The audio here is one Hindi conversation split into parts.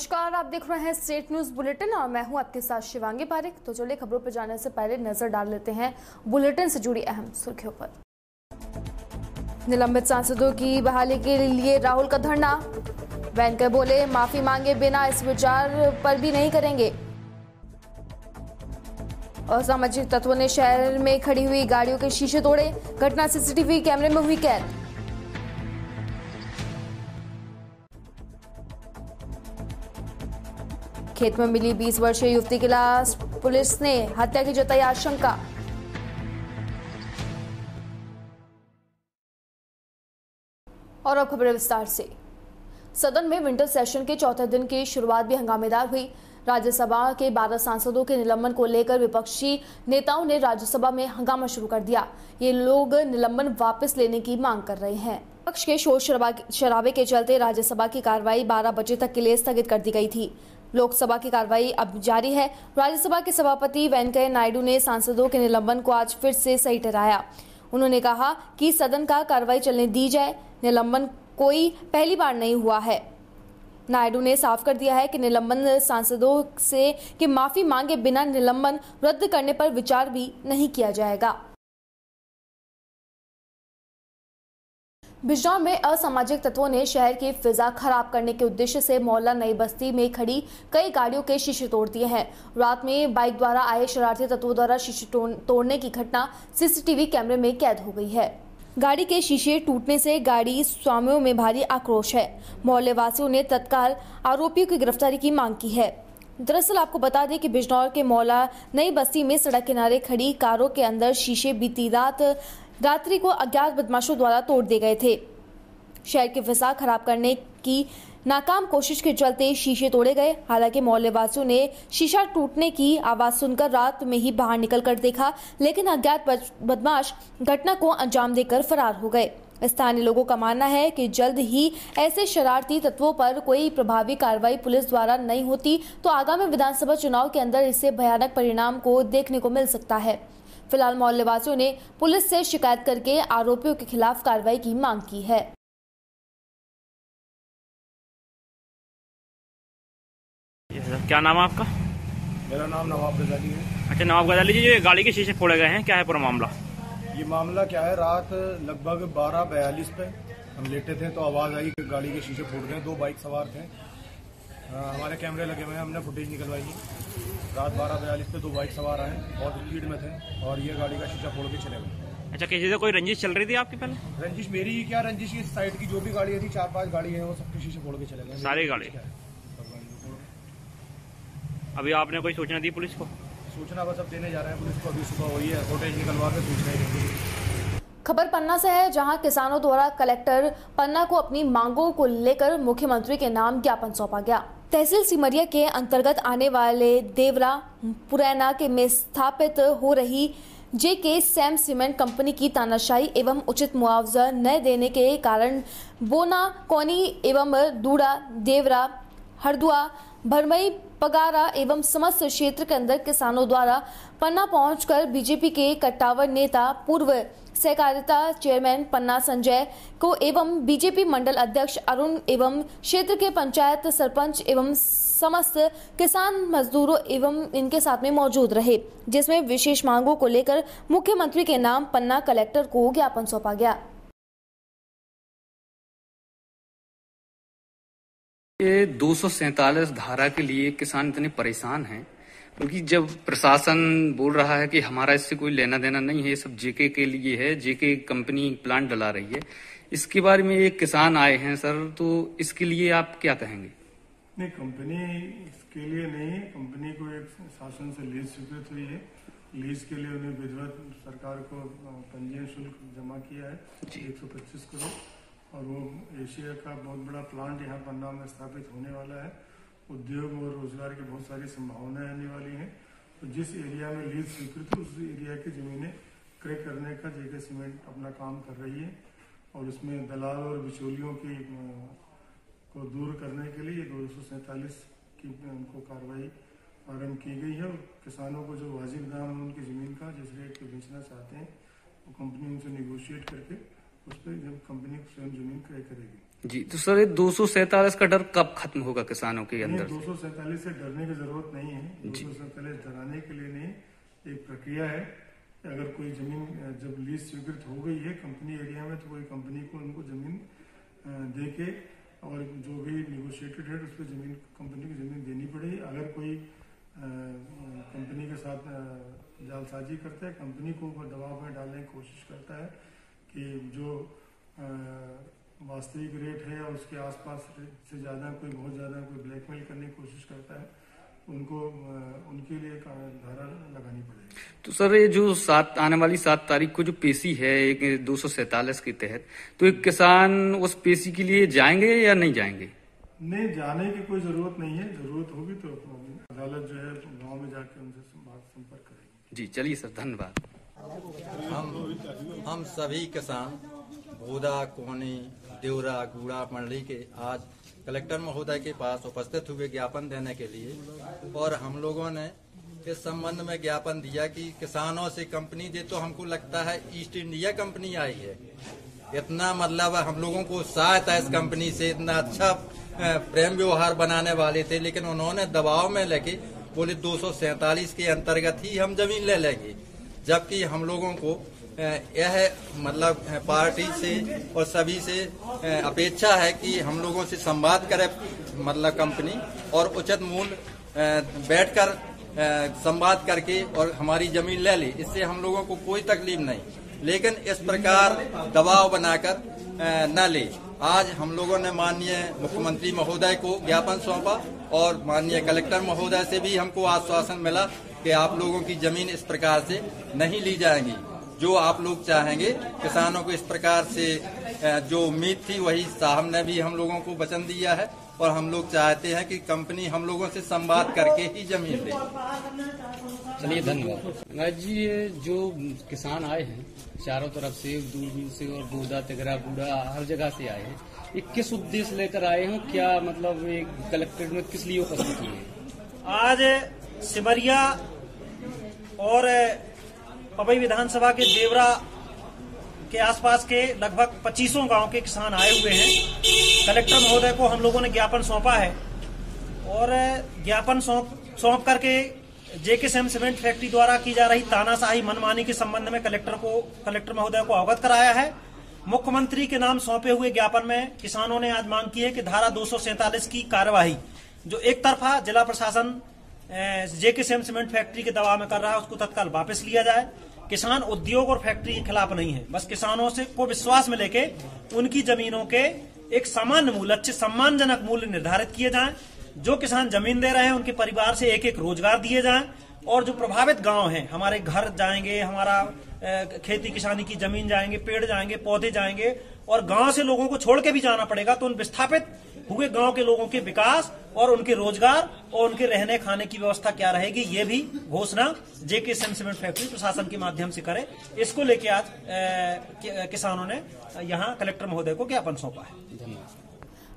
नमस्कार, आप देख रहे हैं स्टेट न्यूज बुलेटिन और मैं हूं आपके साथ शिवांगी पारिक। तो चलिए खबरों पर जाने से पहले नजर डाल लेते हैं बुलेटिन से जुड़ी अहम सुर्खियों पर। निलंबित सांसदों की बहाली के लिए राहुल का धरना। वेंकैया बोले माफी मांगे बिना इस विचार पर भी नहीं करेंगे। असामाजिक तत्वों ने शहर में खड़ी हुई गाड़ियों के शीशे तोड़े, घटना सीसीटीवी कैमरे में हुई कैद। खेत में मिली 20 वर्षीय युवती की लाश, पुलिस ने हत्या की जताई आशंका। और अब खबरें विस्तार से। सदन में विंटर सेशन के चौथे दिन की शुरुआत भी हंगामेदार हुई। राज्यसभा के 12 सांसदों के निलंबन को लेकर विपक्षी नेताओं ने राज्यसभा में हंगामा शुरू कर दिया। ये लोग निलंबन वापस लेने की मांग कर रहे हैं। विपक्ष के शोर शराबे के चलते राज्यसभा की कार्रवाई 12 बजे तक के लिए स्थगित कर दी गई थी। लोकसभा की कार्रवाई अब जारी है। राज्यसभा के सभापति वेंकैया नायडू ने सांसदों के निलंबन को आज फिर से सही ठहराया। उन्होंने कहा कि सदन का कार्रवाई चलने दी जाए, निलंबन कोई पहली बार नहीं हुआ है। नायडू ने साफ कर दिया है कि निलंबन सांसदों से कि माफी मांगे बिना निलंबन रद्द करने पर विचार भी नहीं किया जाएगा। बिजनौर में असामाजिक तत्वों ने शहर की फिजा खराब करने के उद्देश्य से मोहल्ला नई बस्ती में खड़ी कई गाड़ियों के शीशे तोड़ दिए हैं। रात में बाइक द्वारा आए शरारती तत्वों द्वारा शीशे तोड़ने की घटना सीसीटीवी कैमरे में कैद हो गई है। गाड़ी के शीशे टूटने से गाड़ी स्वामियों में भारी आक्रोश है। मोहल्ले वासियों ने तत्काल आरोपियों की गिरफ्तारी की मांग की है। दरअसल आपको बता दें कि बिजनौर के मोहल्ला नई बस्ती में सड़क किनारे खड़ी कारों के अंदर शीशे बीती रात्रि को अज्ञात बदमाशों द्वारा तोड़ दिए गए थे। शहर की फिजा खराब करने की नाकाम कोशिश के चलते शीशे तोड़े गए। हालांकि मोहल्ले वासियों ने शीशा टूटने की आवाज सुनकर रात में ही बाहर निकलकर देखा, लेकिन अज्ञात बदमाश घटना को अंजाम देकर फरार हो गए। स्थानीय लोगों का मानना है कि जल्द ही ऐसे शरारती तत्वों पर कोई प्रभावी कार्रवाई पुलिस द्वारा नहीं होती तो आगामी विधानसभा चुनाव के अंदर इससे भयानक परिणाम को देखने को मिल सकता है। फिलहाल मोहल्ले वासियों ने पुलिस से शिकायत करके आरोपियों के खिलाफ कार्रवाई की मांग की है। क्या नाम है आपका? मेरा नाम नवाब गजाली है। अच्छा नवाब गजाली जी, जो गाड़ी के शीशे फोड़े गए हैं, क्या है पूरा मामला? ये मामला क्या है, रात लगभग 12:42 पे हम लेटे थे तो आवाज आई कि गाड़ी के शीशे फूट गए। 2 बाइक सवार थे। हमारे कैमरे लगे हुए हैं, हमने फुटेज निकलवाई है। रात 12:42 पे 2 बाइक सवार आए, बहुत स्पीड में थे और ये गाड़ी का शीशा फोड़ के चले गए। अच्छा, किसी से कोई रंजिश चल रही थी आपकी पहले? रंजिश मेरी ही क्या, रंजिश इस साइड की जो भी गाड़ी थी, 4-5 गाड़ी है, वो सबके शीशे फोड़ के चले गए। सारी गाड़ी? अभी आपने कोई सूचना दी पुलिस को? सूचना बस अब देने जा रहे हैं पुलिस को, अभी सुबह हुई है, फुटेज निकलवा के सूचना देंगे। खबर पन्ना से है, जहां किसानों द्वारा कलेक्टर पन्ना को अपनी मांगों को लेकर मुख्यमंत्री के नाम ज्ञापन सौंपा गया। तहसील सिमरिया के अंतर्गत आने वाले देवरा पुरैना के में स्थापित हो रही जेके सैम सीमेंट कंपनी की तानाशाही एवं उचित मुआवजा न देने के कारण बोना, कोनी एवं दूड़ा, देवरा, हरदुआ, भरमई, पगारा एवं समस्त क्षेत्र के अंदर किसानों द्वारा पन्ना पहुंचकर बीजेपी के कट्टावर नेता पूर्व सहकारिता चेयरमैन पन्ना संजय को एवं बीजेपी मंडल अध्यक्ष अरुण एवं क्षेत्र के पंचायत सरपंच एवं समस्त किसान मजदूरों एवं इनके साथ में मौजूद रहे, जिसमें विशेष मांगों को लेकर मुख्यमंत्री के नाम पन्ना कलेक्टर को ज्ञापन सौंपा गया। ये 247 धारा के लिए किसान इतने परेशान हैं क्योंकि जब प्रशासन बोल रहा है कि हमारा इससे कोई लेना देना नहीं है, ये सब जेके के लिए है, जेके कंपनी प्लांट डला रही है, इसके बारे में एक किसान आए हैं सर, तो इसके लिए आप क्या कहेंगे? नहीं, कंपनी इसके लिए नहीं है। कंपनी को एक शासन से लीज स्वीकृत हुई है। लीज के लिए उन्हें विधिवत सरकार को पंजीयन शुल्क जमा किया है 125 करोड़, और वो एशिया का बहुत बड़ा प्लांट यहाँ पन्ना में स्थापित होने वाला है। उद्योग और रोजगार की बहुत सारी संभावनाएं आने वाली हैं। तो जिस एरिया में लीज स्वीकृत है उस एरिया की जमीनें क्रय करने का जेके सीमेंट अपना काम कर रही है, और उसमें दलाल और बिचौलियों की को दूर करने के लिए 247 की उनको कार्रवाई आरम्भ की गई है। और किसानों को जो वाजिब दाम उनकी जमीन का जिस रेट पे बेचना चाहते हैं वो कंपनी उनसे निगोशिएट करके उस पर जब कंपनी स्वयं जमीन क्रय करेगी। जी, तो सर ये 247 का डर कब खत्म होगा किसानों के अंदर? 247 से डरने की जरूरत नहीं है। 247 डराने के लिए नहीं, एक प्रक्रिया है। अगर कोई जमीन जब लीज स्वीकृत हो गई है कंपनी एरिया में, तो कोई कंपनी को उनको जमीन दे के और जो भी निगोशिएटेड है उस पर जमीन कंपनी को जमीन देनी पड़ेगी। अगर कोई कंपनी के साथ जालसाजी करता है, कंपनी को दबाव में डालने की कोशिश करता है कि जो वास्तविक रेट है और उसके आसपास से ज़्यादा कोई बहुत ज़्यादा कोई ब्लैकमेल करने की कोशिश करता है, उनको उनके लिए धारा लगानी पड़ेगी। तो सर ये जो आने वाली 7 तारीख को जो पेशी है एक 247 के तहत, तो एक किसान उस पेशी के लिए जाएंगे या नहीं जाएंगे? नहीं, जाने की कोई जरूरत नहीं है। जरूरत होगी तो अदालत जो है गांव में जाके उनसे संपर्क करेगी। जी चलिए सर, धन्यवाद। हम सभी किसान भूदा, कोहनी, देवरा, गूड़ा मंडली के आज कलेक्टर महोदय के पास उपस्थित हुए ज्ञापन देने के लिए, और हम लोगों ने इस संबंध में ज्ञापन दिया कि किसानों से कंपनी दे, तो हमको लगता है ईस्ट इंडिया कंपनी आई है। इतना मतलब हम लोगों को उत्साह था इस कंपनी से, इतना अच्छा प्रेम व्यवहार बनाने वाले थे, लेकिन उन्होंने दबाव में लेके बोले 247 के अंतर्गत ही हम जमीन ले लेंगे। जबकि हम लोगों को यह मतलब पार्टी से और सभी से अपेक्षा है कि हम लोगों से संवाद करे मतलब कंपनी, और उचित मूल्य बैठकर संवाद करके और हमारी जमीन ले ली। इससे हम लोगों को कोई तकलीफ नहीं, लेकिन इस प्रकार दबाव बनाकर न ले। आज हम लोगों ने माननीय मुख्यमंत्री महोदय को ज्ञापन सौंपा और माननीय कलेक्टर महोदय से भी हमको आश्वासन मिला कि आप लोगों की जमीन इस प्रकार से नहीं ली जाएगी। जो आप लोग चाहेंगे, किसानों को इस प्रकार से जो उम्मीद थी वही साहब ने भी हम लोगों को वचन दिया है, और हम लोग चाहते हैं कि कंपनी हम लोगों से संवाद करके ही जमीन दे। चलिए धन्यवाद जी। ये जो किसान आए हैं चारों तरफ से, दूर से और गोदा, तिगरा, बूढ़ा हर जगह से आए हैं, ये किस उद्देश्य लेकर आए हैं? क्या मतलब एक कलेक्ट्रेट में किस लिए उपस्थित है? आज सिमरिया और पवई विधानसभा के देवरा के आसपास के लगभग 25 गांव के किसान आए हुए हैं। कलेक्टर महोदय को हम लोगों ने ज्ञापन सौंपा है, और ज्ञापन सौंप करके जेके सीमेंट फैक्ट्री द्वारा की जा रही तानाशाही मनमानी के संबंध में कलेक्टर महोदय को अवगत कराया है। मुख्यमंत्री के नाम सौंपे हुए ज्ञापन में किसानों ने आज मांग की है कि धारा 247 की कार्यवाही जो एक तरफा जिला प्रशासन जेके सीमेंट फैक्ट्री के दबाव में कर रहा है, उसको तत्काल वापस लिया जाए। किसान उद्योग और फैक्ट्री के खिलाफ नहीं है, बस किसानों से को विश्वास में लेके उनकी जमीनों के एक सामान्य मूल्य, अच्छे सम्मानजनक मूल्य निर्धारित किए जाएं। जो किसान जमीन दे रहे हैं उनके परिवार से एक एक रोजगार दिए जाएं, और जो प्रभावित गांव हैं, हमारे घर जाएंगे, हमारा खेती किसानी की जमीन जाएंगे, पेड़ जाएंगे, पौधे जाएंगे, और गांव से लोगों को छोड़ के भी जाना पड़ेगा, तो उन विस्थापित हुए गांव के लोगों के विकास और उनके रोजगार और उनके रहने खाने की व्यवस्था क्या रहेगी, ये भी घोषणा जेके सीमेंट फैक्ट्री प्रशासन के माध्यम से करे। इसको लेके आज किसानों ने यहां कलेक्टर महोदय को ज्ञापन सौंपा है। धन्यवाद।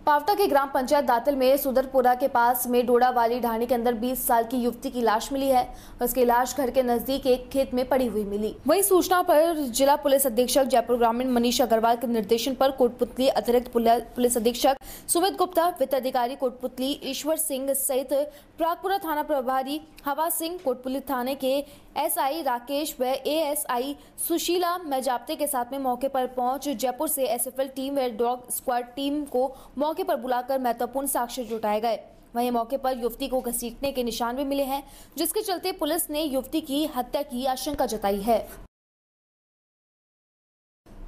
पावटा के ग्राम पंचायत दातिल में सुदरपुरा के पास में डोडा वाली ढाणी के अंदर 20 साल की युवती की लाश मिली है। उसकी लाश घर के नजदीक एक खेत में पड़ी हुई मिली। वहीं सूचना पर जिला पुलिस अधीक्षक जयपुर ग्रामीण मनीष अग्रवाल के निर्देशन पर कोटपुतली अतिरिक्त पुलिस अधीक्षक सुमित गुप्ता, वित्त अधिकारी कोटपुतली ईश्वर सिंह सहित प्रागपुरा थाना प्रभारी हवा सिंह, कोटपुतली थाने के एसआई राकेश व एएसआई सुशीला मेजाप्ते के साथ में मौके पर पहुंच जयपुर से एसएफएल टीम व डॉग स्क्वाड टीम को मौके पर बुलाकर महत्वपूर्ण साक्ष्य जुटाए गए। वहीं मौके पर युवती को घसीटने के निशान भी मिले हैं, जिसके चलते पुलिस ने युवती की हत्या की आशंका जताई है।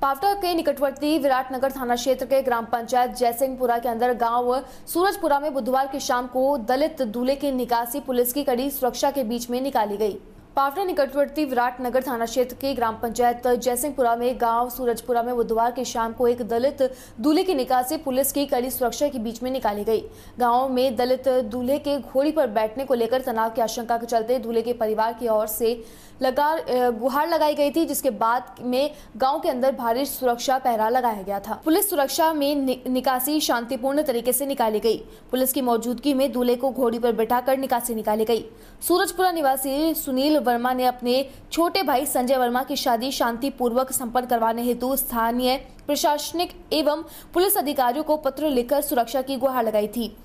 पावटा के निकटवर्ती विराटनगर थाना क्षेत्र के ग्राम पंचायत जयसिंहपुरा के अंदर गांव सूरजपुरा में बुधवार की शाम को दलित दूल्हे की निकासी पुलिस की कड़ी सुरक्षा के बीच में निकाली गई। पावटा निकटवर्ती विराटनगर थाना क्षेत्र के ग्राम पंचायत जयसिंहपुरा में गांव सूरजपुरा में बुधवार की शाम को एक दलित दूल्हे की निकासी पुलिस की कड़ी सुरक्षा के बीच में निकाली गई। गांव में दलित दूल्हे के घोड़ी पर बैठने को लेकर तनाव की आशंका के चलते दूल्हे के परिवार की ओर से गुहार लगाई गई थी, जिसके बाद में गांव के अंदर भारी सुरक्षा पहरा लगाया गया था। पुलिस सुरक्षा में निकासी शांतिपूर्ण तरीके से निकाली गई। पुलिस की मौजूदगी में दूल्हे को घोड़ी पर बैठाकर निकासी निकाली गई। सूरजपुरा निवासी सुनील वर्मा ने अपने छोटे भाई संजय वर्मा की शादी शांतिपूर्वक संपन्न करवाने हेतु स्थानीय प्रशासनिक एवं पुलिस अधिकारियों को पत्र लिखकर सुरक्षा की गुहार लगाई थी।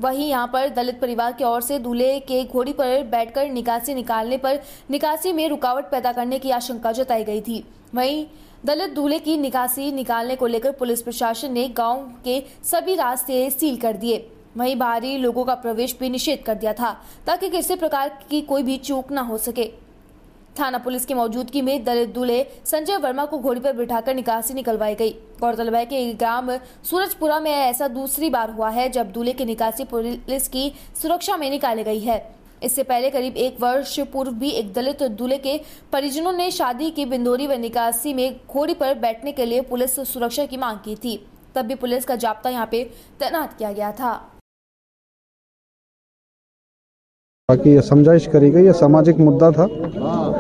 वहीं यहां पर दलित परिवार की ओर से दूल्हे के घोड़ी पर बैठकर निकासी निकालने पर निकासी में रुकावट पैदा करने की आशंका जताई गई थी। वहीं दलित दूल्हे की निकासी निकालने को लेकर पुलिस प्रशासन ने गांव के सभी रास्ते सील कर दिए। वहीं बाहरी लोगों का प्रवेश भी निषेध कर दिया था ताकि किसी प्रकार की कोई भी चूक न हो सके। थाना पुलिस की मौजूदगी में दलित दूल्हे संजय वर्मा को घोड़ी पर बिठाकर निकासी निकलवाई गई। गौरतलब है कि ग्राम सूरजपुरा में ऐसा दूसरी बार हुआ है जब दूल्हे की निकासी पुलिस की सुरक्षा में निकाली गई है। इससे पहले करीब 1 वर्ष पूर्व भी एक दलित दूल्हे के परिजनों ने शादी की बिंदोरी व निकासी में घोड़ी पर बैठने के लिए पुलिस सुरक्षा की मांग की थी। तब भी पुलिस का जाब्ता यहाँ पे तैनात किया गया था। बाकी ये समझाइश करी गई, ये सामाजिक मुद्दा था,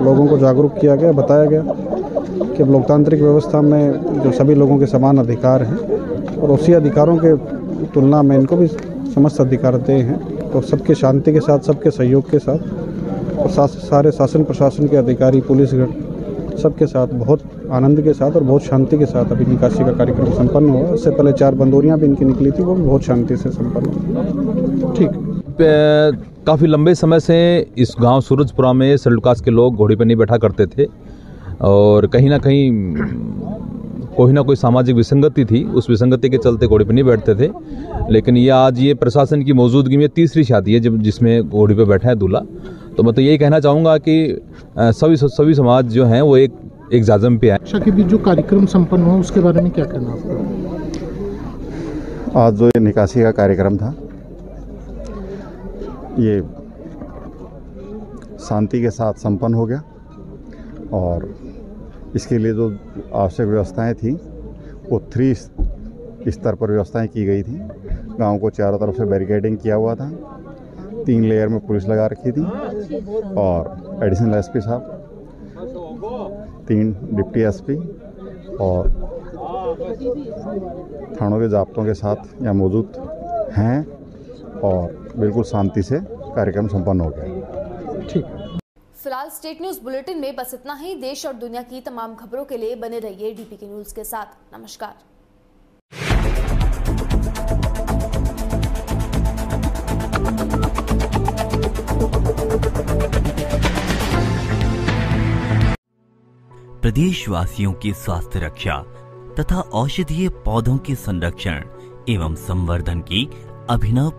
लोगों को जागरूक किया गया, बताया गया कि लोकतांत्रिक व्यवस्था में जो सभी लोगों के समान अधिकार हैं और उसी अधिकारों के तुलना में इनको भी समस्त अधिकार दे हैं। तो सबके शांति के साथ, सबके सहयोग के साथ और सारे शासन प्रशासन के अधिकारी, पुलिसगण सबके साथ बहुत आनंद के साथ और बहुत शांति के साथ अभी निकासी का कार्यक्रम संपन्न हुआ। इससे पहले 4 बंदोरियाँ भी इनकी निकली थी, वो भी बहुत शांति से संपन्न हुआ। ठीक, काफ़ी लंबे समय से इस गांव सूरजपुरा में शेड्यूल कास्ट के लोग घोड़ी पर नहीं बैठा करते थे और कहीं ना कहीं कोई ना कोई सामाजिक विसंगति थी, उस विसंगति के चलते घोड़ी पर नहीं बैठते थे। लेकिन ये आज ये प्रशासन की मौजूदगी में तीसरी शादी है जिसमें घोड़ी पर बैठा है दूल्हा। तो मैं तो यही कहना चाहूँगा कि सभी समाज जो हैं वो एक जाजम पे आए। के बीच जो कार्यक्रम संपन्न हुआ उसके बारे में क्या कहना आपका? आज जो ये निकासी का कार्यक्रम था ये शांति के साथ संपन्न हो गया और इसके लिए जो आवश्यक व्यवस्थाएं थी वो 3 स्तर पर व्यवस्थाएं की गई थी। गांव को चारों तरफ से बैरिकेडिंग किया हुआ था, 3 लेयर में पुलिस लगा रखी थी और एडिशनल एसपी साहब, 3 डिप्टी एसपी और थानों के जाब्तों के साथ यहाँ मौजूद हैं और बिल्कुल शांति से कार्यक्रम संपन्न हो गया। ठीक। फिलहाल स्टेट न्यूज बुलेटिन में बस इतना ही। देश और दुनिया की तमाम खबरों के लिए बने रहिए डीपीके न्यूज के साथ। नमस्कार। प्रदेशवासियों की स्वास्थ्य रक्षा तथा औषधीय पौधों के संरक्षण एवं संवर्धन की अभिनव